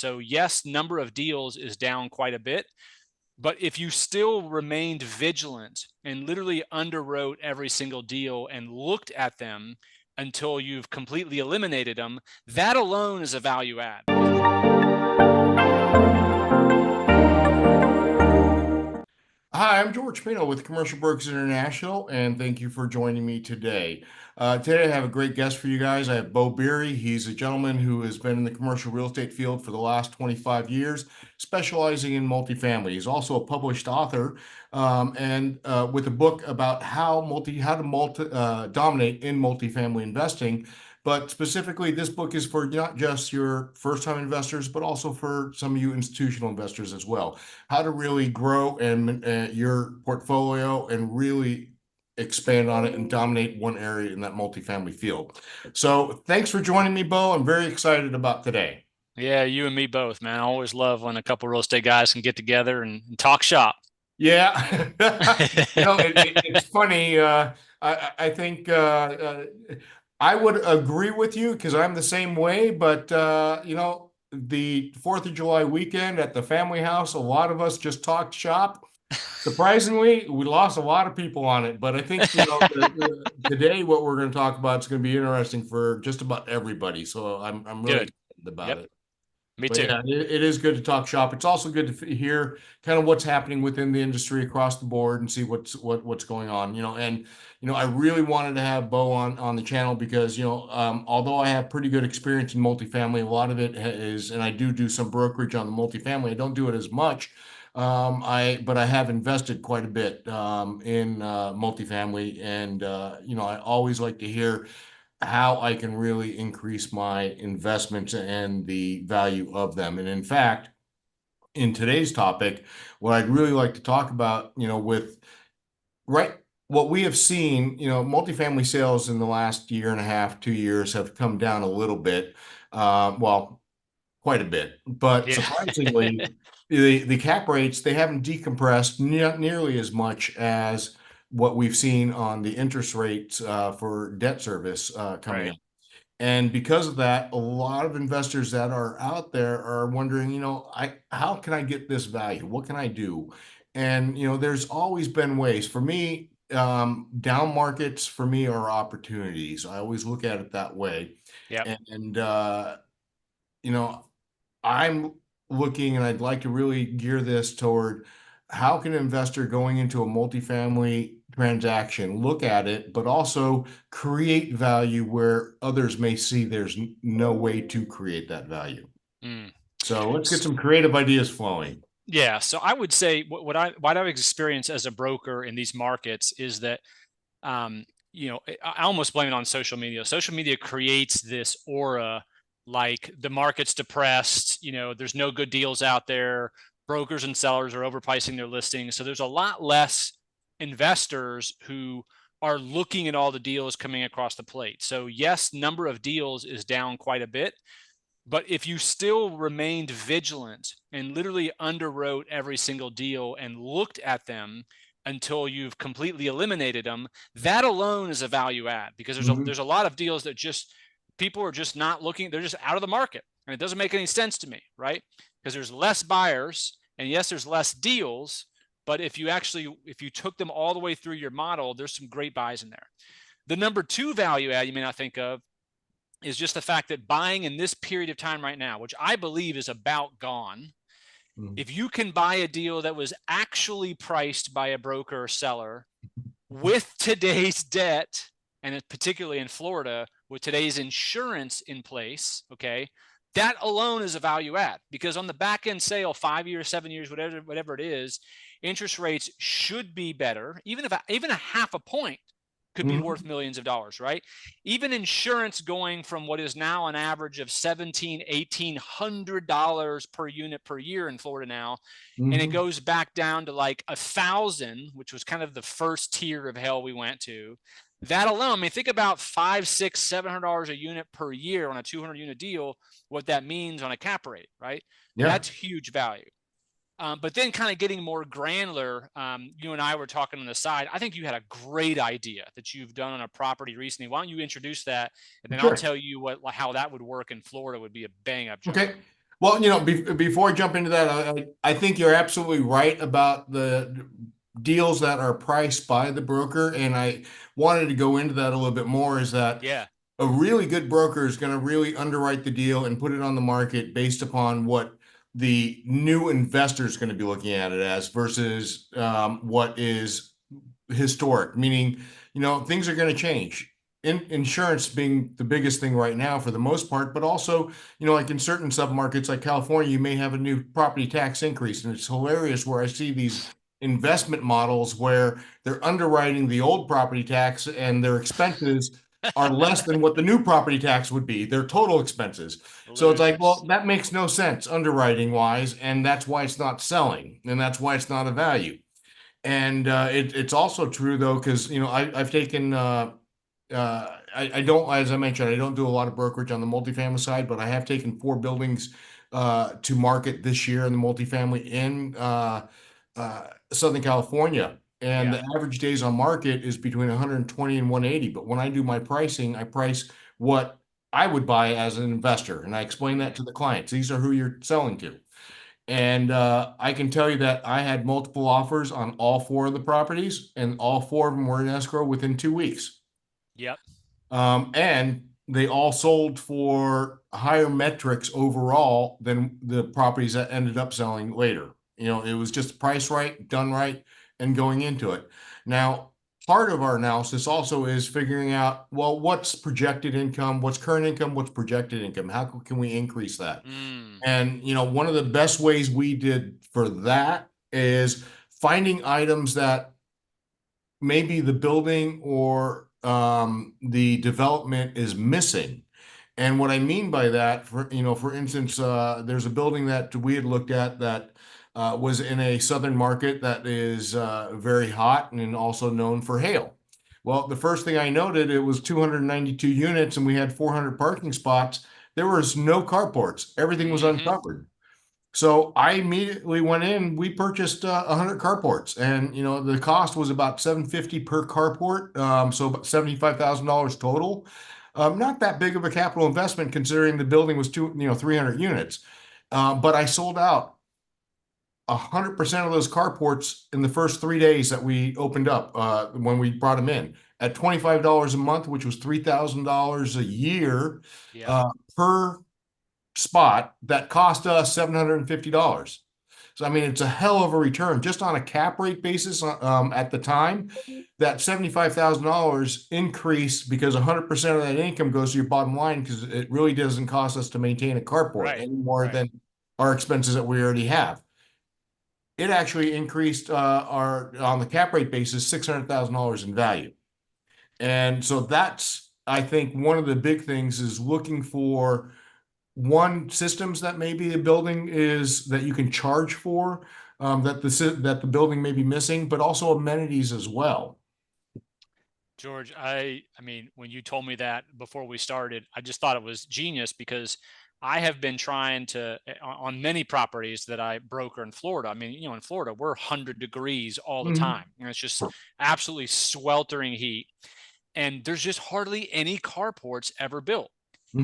So yes, number of deals is down quite a bit, but if you still remained vigilant and literally underwrote every single deal and looked at them until you've completely eliminated them, that alone is a value add. Hi, I'm George Pino with Commercial Brokers International, and thank you for joining me today. Today, I have a great guest for you guys. I have Beau Beery. He's a gentleman who has been in the commercial real estate field for the last 25 years, specializing in multifamily. He's also a published author, and with a book about how to dominate in multifamily investing. But specifically, this book is for not just your first-time investors, but also for some of you institutional investors as well. How to really grow and your portfolio and really expand on it and dominate one area in that multifamily field. So thanks for joining me, Beau. I'm very excited about today. Yeah, you and me both, man. I always love when a couple real estate guys can get together and talk shop. Yeah, it's funny. I think I would agree with you because I'm the same way. But the 4th of July weekend at the family house, a lot of us just talked shop. Surprisingly, we lost a lot of people on it, but I think today what we're going to talk about is going to be interesting for just about everybody. So I'm really Good. excited about Yep. it. Me But too. yeah, it is good to talk shop. It's also good to hear kind of what's happening within the industry across the board and see what's going on. And I really wanted to have Beau on the channel because although I have pretty good experience in multifamily, a lot of it is, and I do some brokerage on the multifamily. I don't do it as much. But I have invested quite a bit in multifamily, and I always like to hear how I can really increase my investments and the value of them. And in fact, in today's topic, what I'd really like to talk about, with right what we have seen, multifamily sales in the last year and a half, 2 years have come down a little bit. Well, quite a bit, but Yeah. surprisingly, the cap rates they haven't decompressed nearly as much as what we've seen on the interest rates for debt service coming Right. up. And because of that, a lot of investors that are out there are wondering, how can I get this value? What can I do? And there's always been ways. For me, down markets for me are opportunities. I always look at it that way. Yep. And you know, I'm looking and I'd like to really gear this toward how can an investor going into a multifamily transaction look at it, but also create value where others may see there's no way to create that value. Mm. So let's get some creative ideas flowing. Yeah. So I would say what I've experienced as a broker in these markets is that I almost blame it on social media. Social media creates this aura like the market's depressed, there's no good deals out there. Brokers and sellers are overpricing their listings. So there's a lot less investors who are looking at all the deals coming across the plate. So yes, number of deals is down quite a bit. But if you still remained vigilant and literally underwrote every single deal and looked at them until you've completely eliminated them, that alone is a value add because there's Mhm. a lot of deals that just people are just not looking, they're just out of the market. And it doesn't make any sense to me, right? Because there's less buyers and yes, there's less deals, but if you took them all the way through your model, there's some great buys in there. The number two value add you may not think of is just the fact that buying in this period of time right now, which I believe is about gone, Mhm. if you can buy a deal that was actually priced by a broker or seller with today's debt, and particularly in Florida, with today's insurance in place, okay, that alone is a value add because on the back end sale, 5 years, 7 years, whatever it is, interest rates should be better. Even a half a point could be worth Mhm. millions of dollars, right? Even insurance going from what is now an average of $1,700-$1,800 per unit per year in Florida now, and it Mhm. goes back down to like 1,000, which was kind of the first tier of hell we went to. That alone, I mean, think about $500, $600, $700 a unit per year on a 200 unit deal. What that means on a cap rate, right? Yeah. That's huge value. But then kind of getting more granular, you and I were talking on the side. I think you had a great idea that you've done on a property recently. Why don't you introduce that? And then I'll Sure. tell you how that would work in Florida would be a bang up job. Okay. Well, before I jump into that, I think you're absolutely right about the deals that are priced by the broker. And I wanted to go into that a little bit more is that Yeah. a really good broker is going to really underwrite the deal and put it on the market based upon what the new investor is going to be looking at it as versus what is historic, meaning, things are going to change. Insurance being the biggest thing right now for the most part, but also, like in certain submarkets like California, you may have a new property tax increase. And it's hilarious where I see these investment models where they're underwriting the old property tax and their expenses are less than what the new property tax would be, their total expenses. So it's like, Ludicrous. well, that makes no sense underwriting wise, and that's why it's not selling, and that's why it's not a value. And it's also true though, because I've taken I don't, as I mentioned, I don't do a lot of brokerage on the multifamily side, but I have taken four buildings to market this year in the multifamily in Southern California. And Yeah. the average days on market is between 120 and 180. But when I do my pricing, I price what I would buy as an investor. And I explain that Hmm. to the clients. These are who you're selling to. And I can tell you that I had multiple offers on all four of the properties, and all four of them were in escrow within 2 weeks. Yep. And they all sold for higher metrics overall than the properties that ended up selling later. It was just priced right, done right, and going into it. Now, part of our analysis also is figuring out, well, what's projected income, what's current income, what's projected income, how can we increase that? Mm. And one of the best ways we did for that is finding items that maybe the building or the development is missing. And what I mean by that, for instance, there's a building that we had looked at that was in a southern market that is very hot and also known for hail. Well, the first thing I noted, it was 292 units and we had 400 parking spots. There was no carports. Everything was Hmm. uncovered. So I immediately went in. We purchased 100 carports, and the cost was about 750 per carport, so about $75,000 total. Not that big of a capital investment considering the building was 300 units. But I sold out 100% of those carports in the first 3 days that we opened up when we brought them in at $25 a month, which was $3,000 a year Yep. uh, per spot that cost us $750. So I mean, it's a hell of a return just on a cap rate basis. At the time, that $75,000 increase because 100% of that income goes to your bottom line because it really doesn't cost us to maintain a carport Right. any more Right. than our expenses that we already have. It actually increased our on the cap rate basis $600,000 in value. And so that's, I think, one of the big things is looking for one systems that maybe a building is that you can charge for that the building may be missing, but also amenities as well. George, I mean, when you told me that before we started, I just thought it was genius because I have been trying to on many properties that I broker in Florida. I mean, in Florida, we're 100 degrees all the Hmm. time. It's just absolutely sweltering heat. And there's just hardly any carports ever built.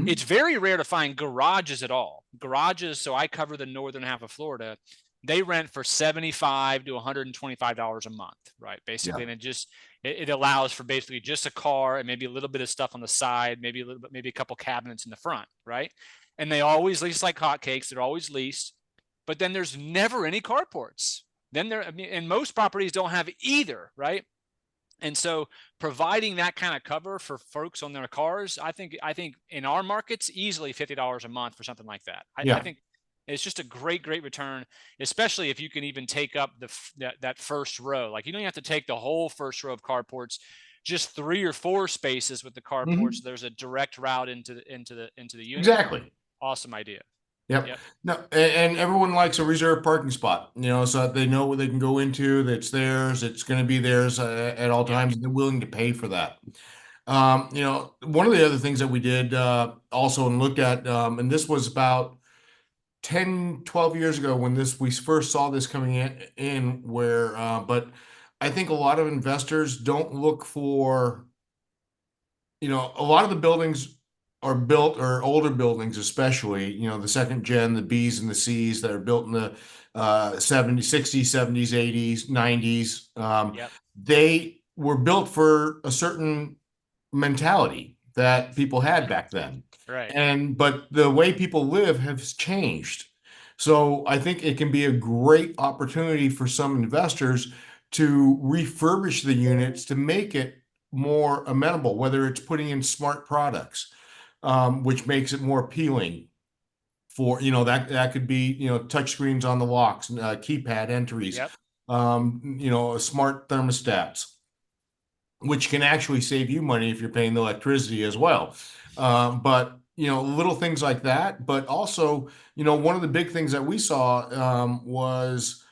It's Hmm. very rare to find garages at all. Garages, so I cover the northern half of Florida. They rent for $75 to $125 a month, right? Basically, Yeah. and it allows for basically just a car and maybe a little bit of stuff on the side, maybe a little bit, maybe a couple cabinets in the front, right? And they always lease like hotcakes. They're always leased, but then there's never any carports. Then there, I mean, and most properties don't have either, right? And so providing that kind of cover for folks on their cars, I think in our markets, easily $50 a month for something like that. I Yeah. think it's just a great return, especially if you can even take up that first row. Like you don't have to take the whole first row of carports, just 3 or 4 spaces with the carports. Hmm. There's a direct route into the unit. Exactly. Awesome idea. Yep. Yep. No, and everyone likes a reserved parking spot, so that they know what they can go into, that's theirs, it's going to be theirs at all Yep. times, and they're willing to pay for that. One of the other things that we did also and looked at, and this was about 10, 12 years ago when we first saw this coming in where, but I think a lot of investors don't look for, a lot of the buildings. are built, or older buildings especially, the second gen, the Bs and the Cs that are built in the 70s, 60s, 70s, 80s, 90s, Yep. they were built for a certain mentality that people had back then. Right. But the way people live has changed. So I think it can be a great opportunity for some investors to refurbish the units to make it more amenable, whether it's putting in smart products, which makes it more appealing for, that could be, touch screens on the locks, keypad entries, Yep. smart thermostats, which can actually save you money if you're paying the electricity as well. But little things like that. But also, one of the big things that we saw was,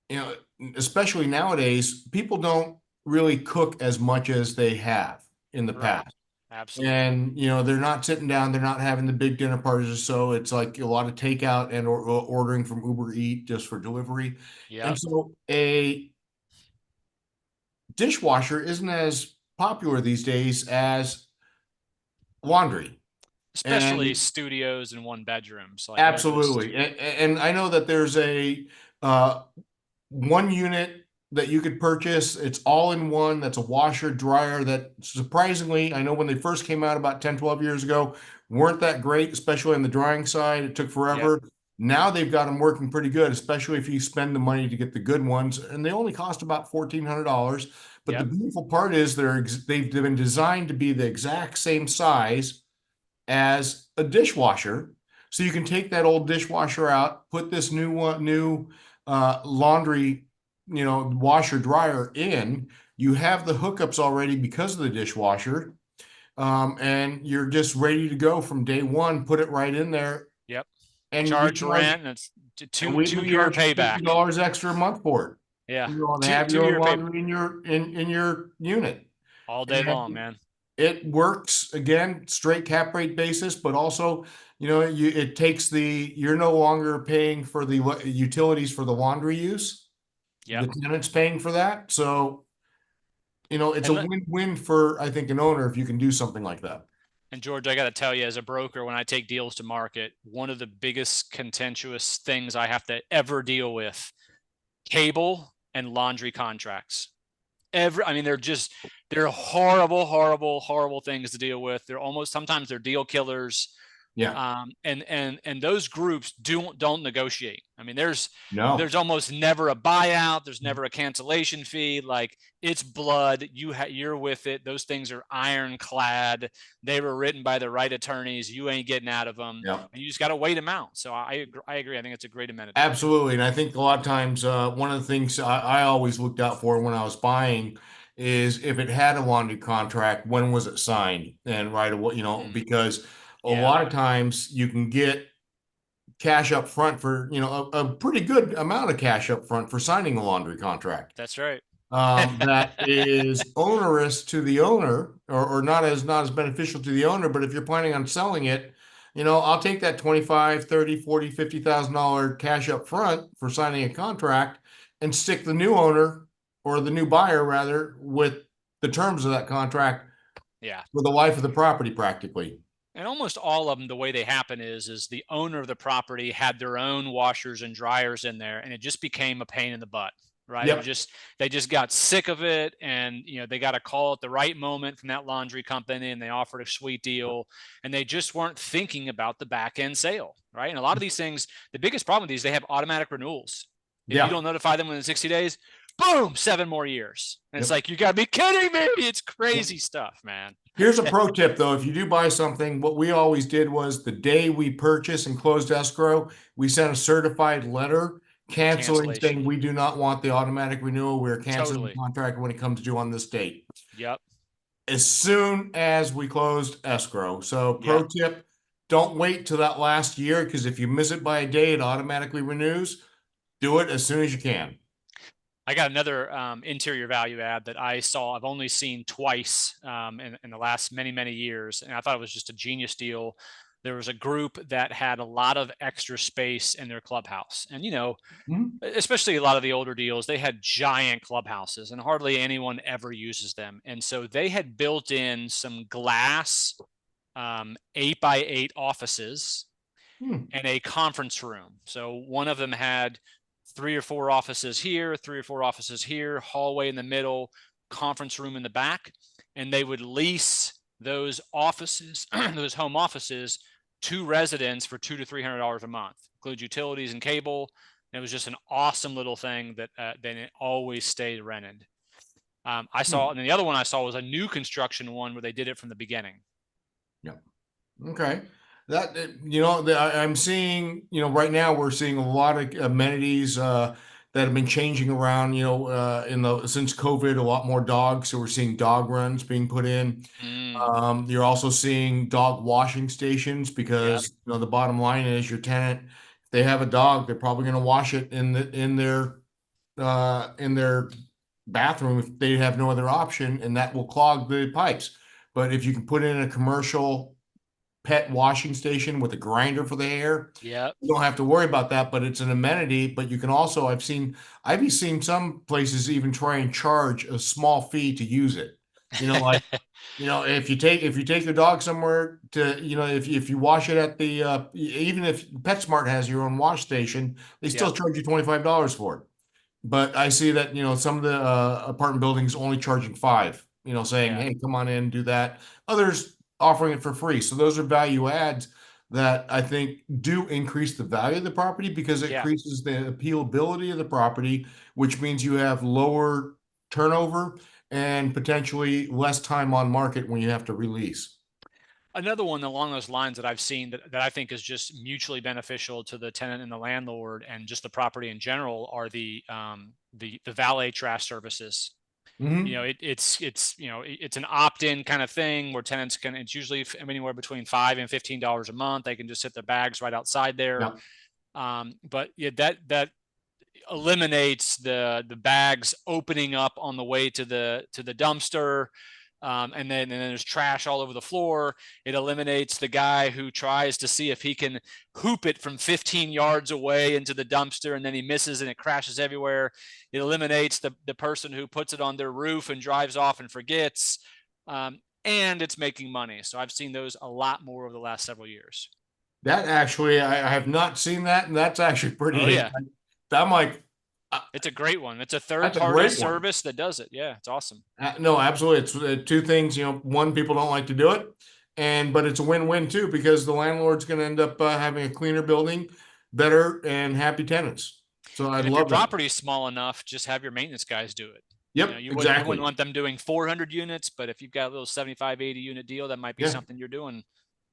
you know, especially nowadays, people don't really cook as much as they have in the Right. past. Absolutely. And they're not sitting down, they're not having the big dinner parties or so. It's like a lot of takeout and or ordering from Uber Eat just for delivery. And Yep. so a dishwasher isn't as popular these days as laundry. Especially And studios and one bedrooms. Like they're just, absolutely. And I know that there's a uh, one unit that you could purchase. It's all in one. That's a washer dryer that surprisingly, I know when they first came out about 10, 12 years ago, weren't that great, especially on the drying side. It took yep. forever. Now they've got them working pretty good, especially if you spend the money to get the good ones. And they only cost about $1,400. But the Yep. beautiful part is they've been designed to be the exact same size as a dishwasher. So you can take that old dishwasher out, put this new laundry, washer dryer in. You have the hookups already because of the dishwasher, and you're just ready to go from day one. Put it right in there, Yep. and we Charge charge, rent and it's and two we two even year charge you payback. $50 extra a month for it. Yeah. To Two have two your own year payback laundry in your unit. all day long, And man. it works again, straight cap rate basis, but also, it takes you're no longer paying for the utilities for the laundry use. Yep. The tenant's paying for that. So, it's a And win-win for, I think, an owner if you can do something like that. And George, I got to tell you, as a broker, when I take deals to market, one of the biggest contentious things I have to ever deal with, cable and laundry contracts. I mean, they're horrible, horrible, horrible things to deal with. They're almost, sometimes they're deal killers. Yeah. And those groups don't negotiate. I mean, No. there's almost never a buyout. There's never a cancellation fee. Like it's blood. You're with it. Those things are ironclad. They were written by the right attorneys. You ain't getting out of them, Yeah. and you just got to wait them out. So I agree. I think it's a great amenity. Absolutely. And I think a lot of times, one of the things I always looked out for when I was buying is if it had a laundry contract, when was it signed? And right away, Mm, because a yeah, lot of times you can get cash up front for, a pretty good amount of cash up front for signing a laundry contract. that's right. That is onerous to the owner, or not as beneficial to the owner. But if you're planning on selling it, I'll take that 25, 30, 40, $50,000 cash up front for signing a contract and stick the new owner, or the new buyer rather, with the terms of that contract Yeah. for the life of the property practically. And almost all of them, the way they happen is the owner of the property had their own washers and dryers in there, and it just became a pain in the butt. Right? Yep. They just got sick of it, and they got a call at the right moment from that laundry company, and they offered a sweet deal, and they just weren't thinking about the back end sale. Right? And a lot of these things, the biggest problem with these, they have automatic renewals. If you Yeah. don't notify them within 60 days, boom, 7 more years. And it's Yep. like, you got to be kidding me. It's Yep. crazy stuff, man. Here's a pro tip though. If you do buy something, what we always did was the day we purchased and closed escrow, we sent a certified letter canceling, Cancellation. saying we do not want the automatic renewal. We're canceling the Totally. contract when it comes due on this date. Yep. As soon as we closed escrow. So Yep. pro tip, don't wait till that last year, because if you miss it by a day, it automatically renews. Do it as soon as you can. I got another interior value add that I saw. I've only seen twice in the last many, many years. And I thought it was just a genius deal. There was a group that had a lot of extra space in their clubhouse. And, Mhm. especially a lot of the older deals, they had giant clubhouses and hardly anyone ever uses them. And so they had built in some glass 8 by 8 offices Hmm. and a conference room. So one of them had 3 or 4 offices here, 3 or 4 offices here, hallway in the middle, conference room in the back. And they would lease those offices, those home offices, to residents for $200 to $300 a month, include utilities and cable. And it was just an awesome little thing that then it always stayed rented. I saw, Hmm. and then the other one I saw was a new construction one where they did it from the beginning. Yeah. Okay. That I'm seeing, right now we're seeing a lot of amenities that have been changing around, in the since COVID, a lot more dogs. So we're seeing dog runs being put in. Mm, You're also seeing dog washing stations yep. because, the bottom line is your tenant, if they have a dog, they're probably going to wash it in their bathroom if they have no other option, and that will clog the pipes. But if you can put in a commercial pet washing station with a grinder for the hair, Yep. you don't have to worry about that, but it's an amenity. But you can also, I've seen some places even try and charge a small fee to use it. Like, if you take your dog somewhere to, if you wash it at the even if PetSmart has your own wash station, they still Yep. charge you $25 for it. But I see that, some of the apartment buildings only charging five, saying, Yeah. hey, come on in, do that. Others offering it for free. So those are value adds that I think do increase the value of the property because it Yeah. increases the appealability of the property, which means you have lower turnover and potentially less time on market when you have to release. Another one along those lines that I've seen that I think is just mutually beneficial to the tenant and the landlord and just the property in general are the valet trash services. Hmm. It's an opt-in kind of thing where tenants can, it's usually anywhere between $5 and $15 a month. They can just sit their bags right outside there. Yeah. But yeah, that eliminates the bags opening up on the way to the dumpster. And then there's trash all over the floor. It eliminates the guy who tries to see if he can hoop it from 15 yards away into the dumpster and then he misses and it crashes everywhere. It eliminates the person who puts it on their roof and drives off and forgets. And it's making money. So I've seen those a lot more over the last several years. That actually, I have not seen that, and that's actually Oh pretty. yeah, I'm like, uh, it's a great one. It's a third that's a party great one. service that does it. Yeah, it's awesome. No, absolutely. It's two things. One, people don't like to do it, but it's a win-win too because the landlord's going to end up having a cleaner building, better and happy tenants. So I And if your love that. property is small enough, just have your maintenance guys do it. Yep, You wouldn't exactly. want them doing 400 units, but if you've got a little 75, 80 unit deal, that might be Yeah, something you're doing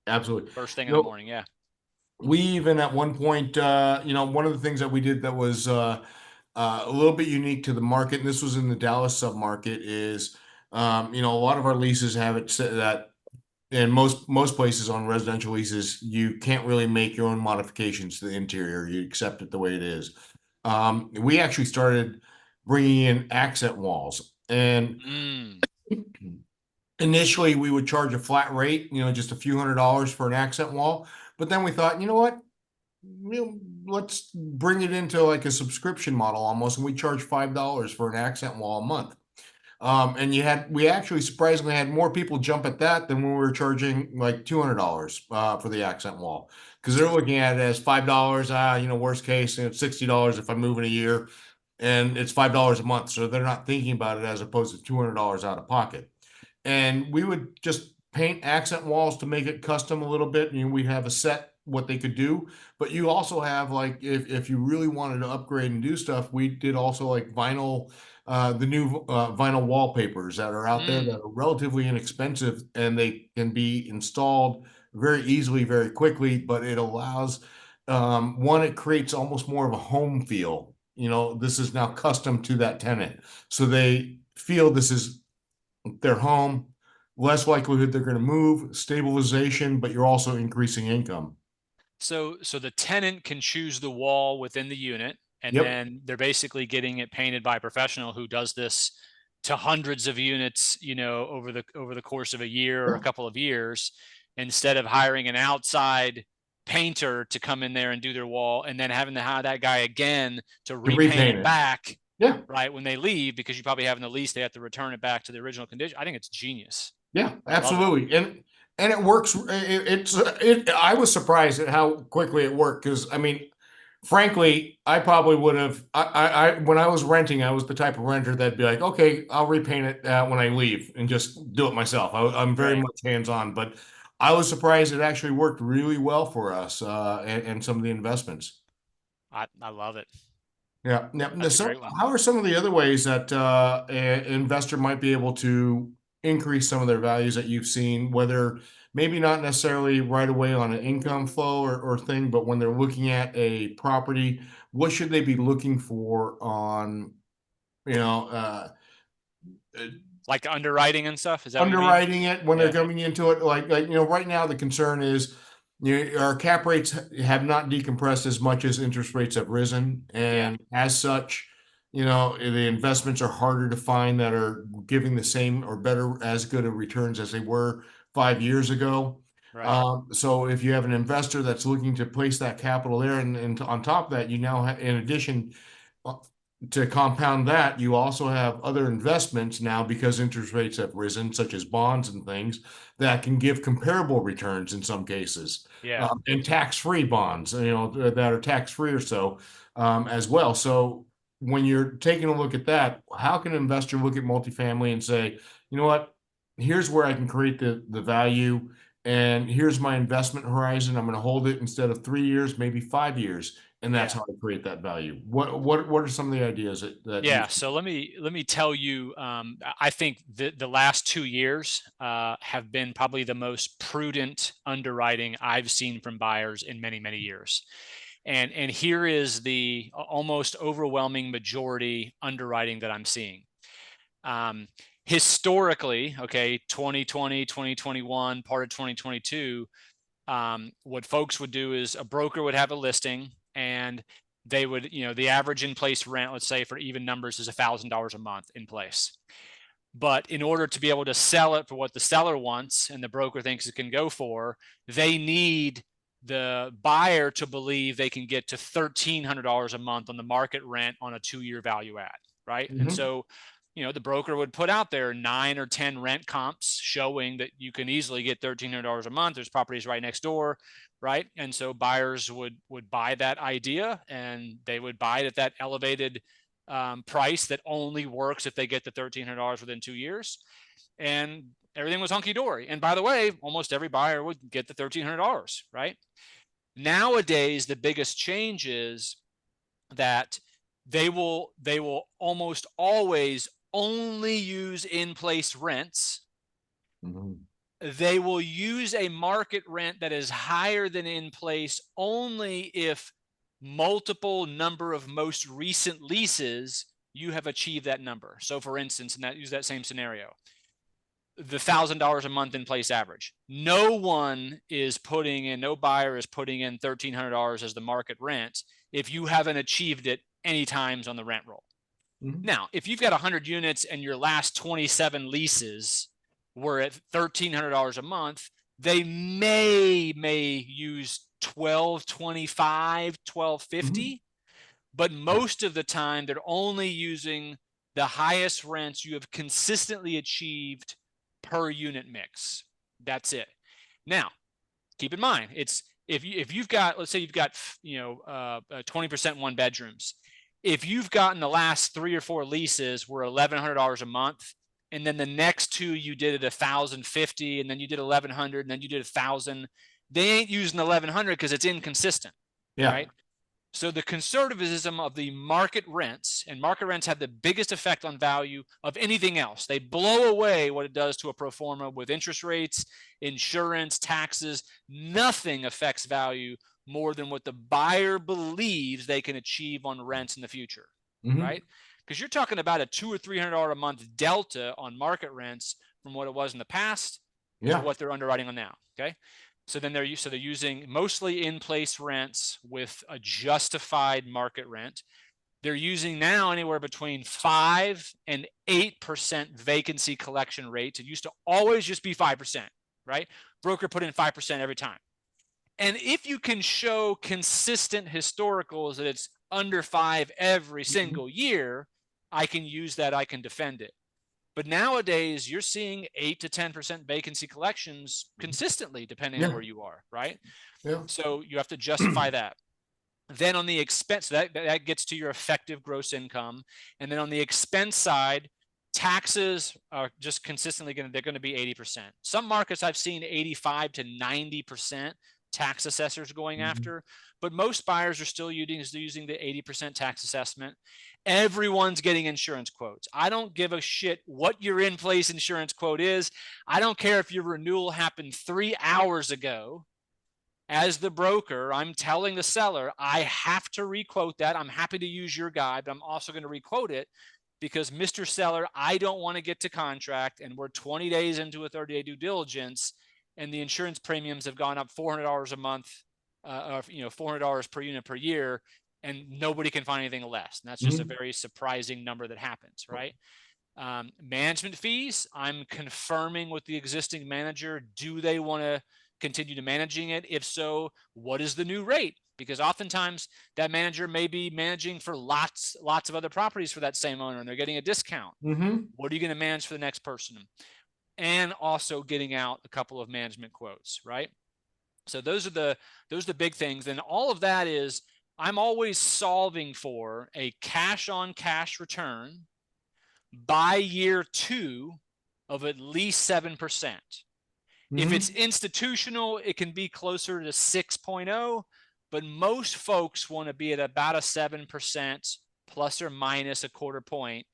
absolutely. first thing in the No, morning. Yeah. we even at one point, one of the things that we did that was a little bit unique to the market, and this was in the Dallas submarket, is a lot of our leases have it set that in most places on residential leases, you can't really make your own modifications to the interior. You accept it the way it is. We actually started bringing in accent walls, and Mm. initially we would charge a flat rate, just a few $100s for an accent wall. But then we thought, you know what? Let's bring it into like a subscription model almost, and we charge $5 for an accent wall a month. And we actually surprisingly had more people jump at that than when we were charging like $200 for the accent wall because they're looking at it as $5. Worst case, it's $60 if I move in a year, and it's $5 a month. So they're not thinking about it as opposed to $200 out of pocket. And we would just paint accent walls to make it custom a little bit. We'd have a set what they could do, but you also have like if you really wanted to upgrade and do stuff, we did also like vinyl, the new vinyl wallpapers that are out there that Mm. are relatively inexpensive and they can be installed very easily, very quickly. But it allows one, it creates almost more of a home feel. This is now custom to that tenant, so they feel this is their home, less likelihood they're going to move, stabilization, but you're also increasing income. So the tenant can choose the wall within the unit, and Yep. then they're basically getting it painted by a professional who does this to hundreds of units, over the course of a year or a Yeah. couple of years, instead of hiring an outside painter to come in there and do their wall and then having to hire that guy again to To repaint repaint it it. back Yeah. right when they leave because you probably have in the lease they have to return it back to the original condition. I think it's genius. Yeah, I love it. absolutely. And And it works. I was surprised at how quickly it worked because I mean, frankly, I probably would have. When I was renting, I was the type of renter that'd be like, okay, I'll repaint it when I leave and just do it myself. I'm very Right. much hands on, but I was surprised it actually worked really well for us and some of the investments. I love it. Yeah. Now, That's a so great one. how are some of the other ways that an investor might be able to increase some of their values that you've seen, whether maybe not necessarily right away on an income flow or thing, but when they're looking at a property, what should they be looking for on, you know, uh, Like underwriting and stuff. Is that what you mean? underwriting it when they're Yeah. coming into it? Like right now the concern is our cap rates have not decompressed as much as interest rates have risen, Yeah. and as such, the investments are harder to find that are giving the same or better as good of returns as they were 5 years ago. Right. So if you have an investor that's looking to place that capital there, and on top of that, you now have, in addition, uh, to compound that, you also have other investments now because interest rates have risen, such as bonds and things that can give comparable returns in some cases, Yeah. and tax-free bonds, that are tax-free or so, as well. So when you're taking a look at that, how can an investor look at multifamily and say, you know what, here's where I can create the value, and here's my investment horizon. I'm going to hold it instead of 3 years, maybe 5 years, and that's Yeah. how I create that value. What are some of the ideas that you? Yeah, so let me tell you, I think the last 2 years have been probably the most prudent underwriting I've seen from buyers in many, many years. And here is the almost overwhelming majority underwriting that I'm seeing. Um, Historically, okay, 2020, 2021, part of 2022, what folks would do is a broker would have a listing and they would, the average in place rent, let's say for even numbers, is $1,000 a month in place. But in order to be able to sell it for what the seller wants and the broker thinks it can go for, they need the buyer to believe they can get to $1,300 a month on the market rent on a 2-year value add, right? And Mhm. so, the broker would put out there 9 or 10 rent comps showing that you can easily get $1,300 a month. There's properties right next door, right? And so buyers would buy that idea and they would buy it at that elevated price that only works if they get the $1,300 within 2 years. And everything was hunky dory. And by the way, almost every buyer would get the $1,300, right? Nowadays, the biggest change is that they will almost always only use in place rents. Mhm. They will use a market rent that is higher than in place only if multiple number of most recent leases you have achieved that number. So for instance, use that same scenario, the $1,000 a month in place average. No buyer is putting in $1,300 as the market rent if you haven't achieved it any times on the rent roll. Mhm. Now, if you've got 100 units and your last 27 leases were at $1,300 a month, they may use 1225, Mhm. 1250, but most of the time they're only using the highest rents you have consistently achieved per unit mix. That's it. Now, keep in mind, it's if you've got, let's say you've got 20% one bedrooms. If you've gotten the last 3 or 4 leases were $1,100 a month, and then the next two you did at 1,050, and then you did 1,100, and then you did 1,000, they ain't using 1,100 because it's inconsistent, Yeah. right? So the conservatism of the market rents, and market rents have the biggest effect on value of anything else. They blow away what it does to a pro forma with interest rates, insurance, taxes. Nothing affects value more than what the buyer believes they can achieve on rents in the future, Mhm. right? Because you're talking about a $200 or $300 a month delta on market rents from what it was in the past to Yeah. what they're underwriting on now. Okay. So they're using mostly in place rents with a justified market rent. They're using now anywhere between 5 and 8% vacancy collection rates. It used to always just be 5%, right? Broker put in 5% every time. And if you can show consistent historicals that it's under 5 every Mhm. single year, I can use that. I can defend it. But nowadays, you're seeing 8 to 10% vacancy collections consistently, depending on Yeah. where you are, right? Yeah. So you have to justify that. Then on the expense, that gets to your effective gross income. And then on the expense side, taxes are just consistently they're going to be 80%. Some markets I've seen 85 to 90% tax assessors going Mhm. after, but most buyers are still using the 80% tax assessment. Everyone's getting insurance quotes. I don't give a shit what your in place insurance quote is. I don't care if your renewal happened 3 hours ago. As the broker, I'm telling the seller, I have to requote that. I'm happy to use your guy, but I'm also going to requote it because, Mr. Seller, I don't want to get to contract and we're 20 days into a 30-day due diligence and the insurance premiums have gone up $400 a month, $400 per unit per year, and nobody can find anything less. And that's just a Mhm. very surprising number that happens, right? Management fees, I'm confirming with the existing manager, do they want to continue to managing it? If so, what is the new rate? Because oftentimes that manager may be managing for lots of other properties for that same owner and they're getting a discount. Mhm. What are you going to manage for the next person? And also getting out a couple of management quotes, right? So those are the big things. And all of that is, I'm always solving for a cash on cash return by year 2 of at least 7%. If it's Mhm. institutional, it can be closer to 6.0, but most folks want to be at about a 7% plus or minus a quarter point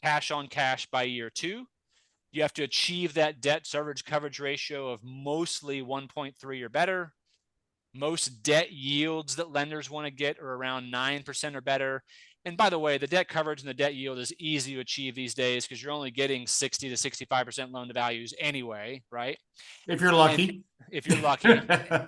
cash on cash by year 2. You have to achieve that debt service coverage ratio of mostly 1.3 or better. Most debt yields that lenders want to get are around 9% or better. And by the way, the debt coverage and the debt yield is easy to achieve these days because you're only getting 60 to 65% loan to values anyway, right? If you're And lucky. if you're lucky.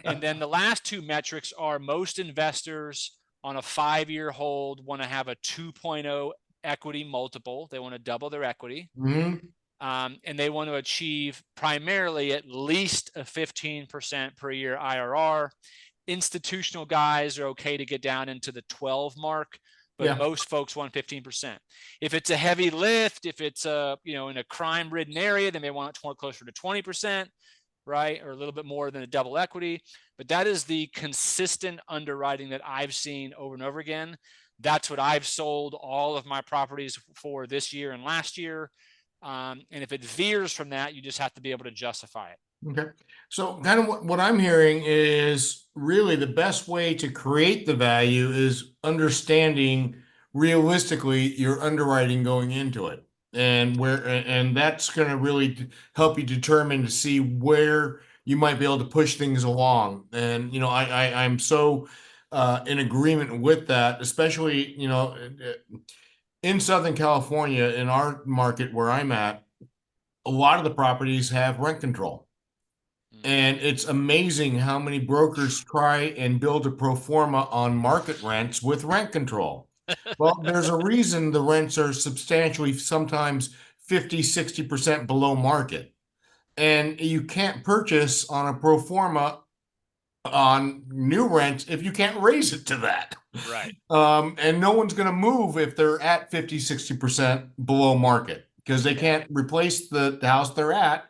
And then the last two metrics are, most investors on a 5-year hold want to have a 2.0 equity multiple. They want to double their equity. Mhm. And they want to achieve primarily at least a 15% per year IRR. Institutional guys are okay to get down into the 12 mark, but Yeah. most folks want 15%. If it's a heavy lift, if it's in a crime ridden area, they may want it closer to 20%, right? Or a little bit more than a double equity. But that is the consistent underwriting that I've seen over and over again. That's what I've sold all of my properties for this year and last year. And if it veers from that, you just have to be able to justify it. Okay. So kind of what I'm hearing is really the best way to create the value is understanding realistically your underwriting going into it. And that's going to really help you determine to see where you might be able to push things along. And I'm so in agreement with that, especially in Southern California, in our market where I'm at, a lot of the properties have rent control. Mm. And it's amazing how many brokers try and build a pro forma on market rents with rent control. Well, there's a reason the rents are substantially, sometimes 50, 60% below market. And you can't purchase on a pro forma on new rents if you can't raise it to that. Right. And no one's going to move if they're at 50, 60% below market because they Yeah. can't replace the house they're at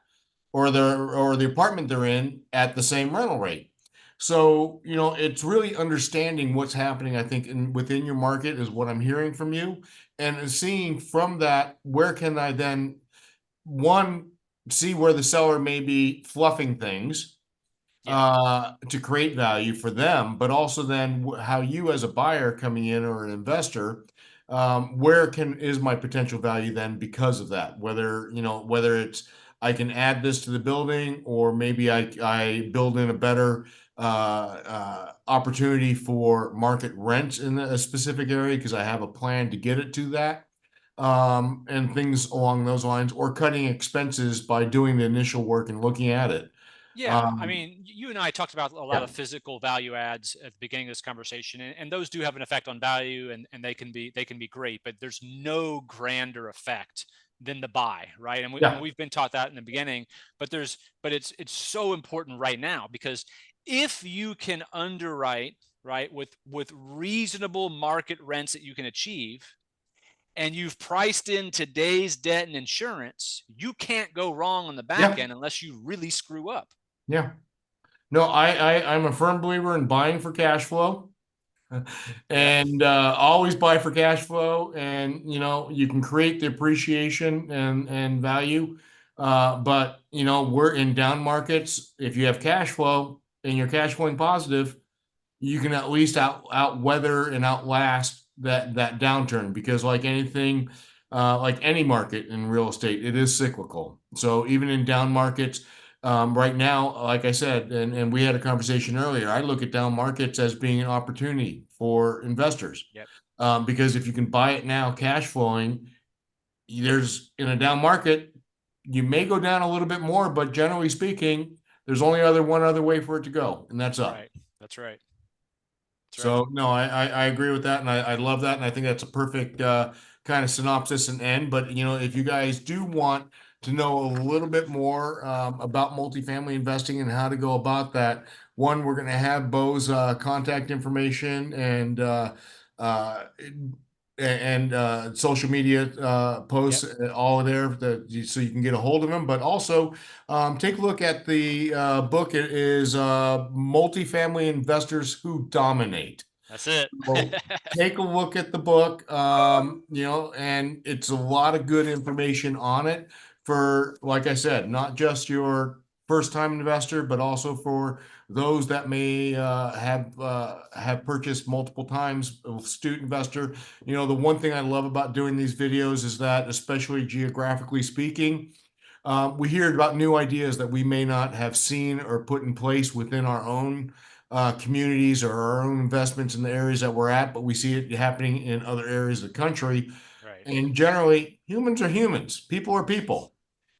or the apartment they're in at the same rental rate. So, it's really understanding what's happening, I think, within your market is what I'm hearing from you. And seeing from that, where can I then, one, see where the seller may be fluffing things Yeah. to create value for them, but also then how you as a buyer coming in or an investor, where can is my potential value then because of that? Whether it's I can add this to the building, or maybe I build in a better opportunity for market rents in a specific area because I have a plan to get it to that. And things along those lines, or cutting expenses by doing the initial work and looking at it. Yeah, I Um, mean, you and I talked about a lot yeah. of physical value adds at the beginning of this conversation, and those do have an effect on value, and they can be great, but there's no grander effect than the buy, right? And Yeah. we've been taught that in the beginning, but it's so important right now because if you can underwrite right with reasonable market rents that you can achieve, and you've priced in today's debt and insurance, you can't go wrong on the back Yeah. end unless you really screw up. Yeah. No, I'm a firm believer in buying for cash flow. Yep. And always buy for cash flow, and you can create the appreciation and value. But we're in down markets. If you have cash flow and you're cash flowing positive, you can at least out weather and outlast that downturn, because like anything, like any market in real estate, it is cyclical. So even in down markets, right now, like I said, and we had a conversation earlier, I look at down markets as being an opportunity for investors, Yep. because if you can buy it now cash flowing, there's in a down market, you may go down a little bit more, but generally speaking, there's only one other way for it to go, and that's up. Right. That's right. That's right. So no, I agree with that, and I love that, and I think that's a perfect kind of synopsis and end. But if you guys do want to know a little bit more about multifamily investing and how to go about that, one, we're going to have Beau's contact information uh, and social media Yep. posts all there so you can get a hold of him. But also take a look at the book. It is Multifamily Investors Who Dominate. That's it. Well, take a look at the book, and it's a lot of good information on it for, like I said, not just your first time investor, but also for those that may have purchased multiple times, a astute investor. The one thing I love about doing these videos is that, especially geographically speaking, we hear about new ideas that we may not have seen or put in place within our own communities or our own investments in the areas that we're at, but we see it happening in other areas of the country. Right. And generally, humans are humans, people are people.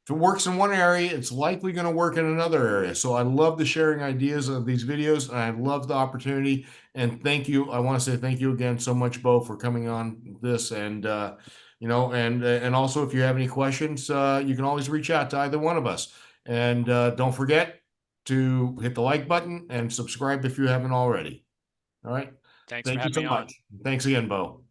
If it works in one area, it's likely going to work in another area. So I love the sharing ideas of these videos, and I love the opportunity. And thank you. I want to say thank you again so much, Beau, for coming on this. And and also, if you have any questions, you can always reach out to either one of us. And don't forget to hit the like button and subscribe if you haven't already. All right. Thanks for Thank you having so me on. much. Thanks again, Beau.